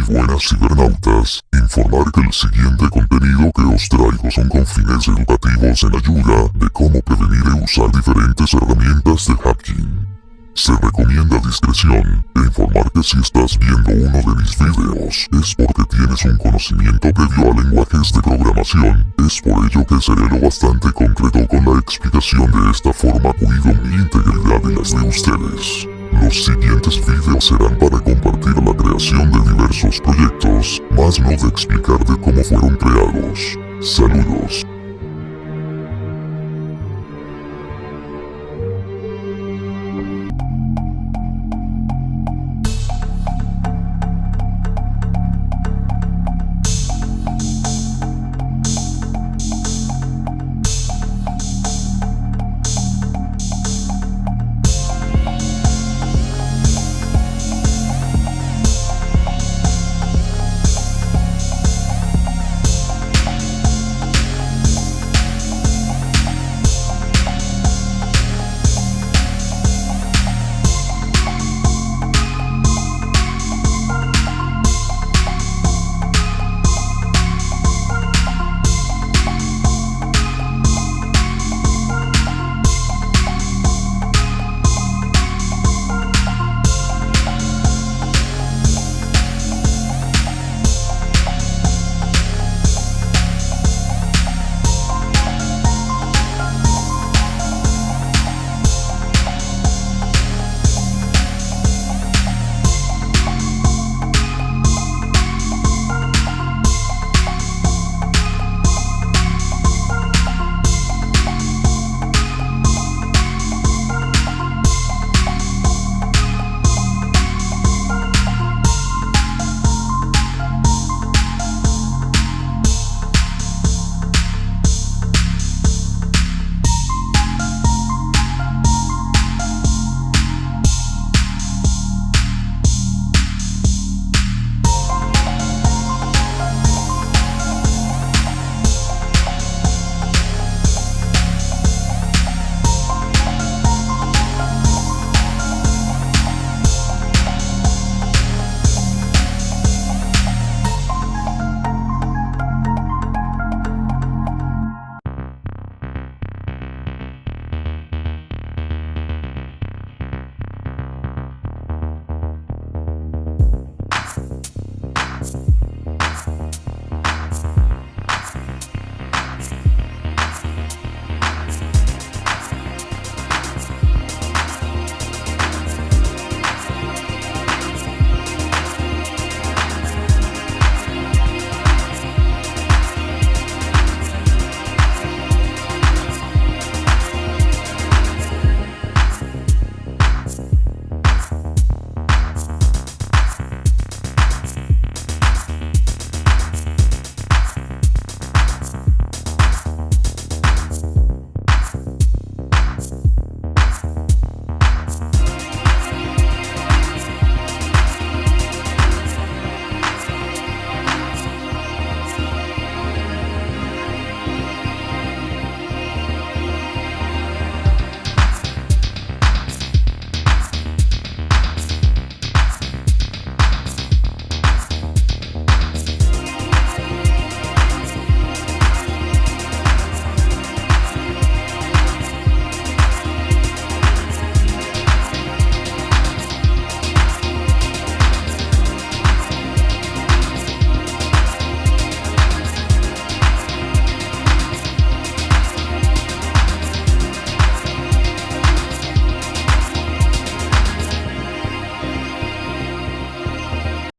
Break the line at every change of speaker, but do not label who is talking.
buenas cibernautas, informar que el siguiente contenido que os traigo son con fines educativos en ayuda de cómo prevenir y usar diferentes herramientas de hacking. Se recomienda discreción e informar que si estás viendo uno de mis videos es porque tienes un conocimiento previo a lenguajes de programación. Es por ello que seré lo bastante concreto con la explicación de esta forma, cuido mi integridad y las de ustedes. Los siguientes videos serán para compartir la creación de diversos proyectos, más no de explicar de cómo fueron creados. Saludos.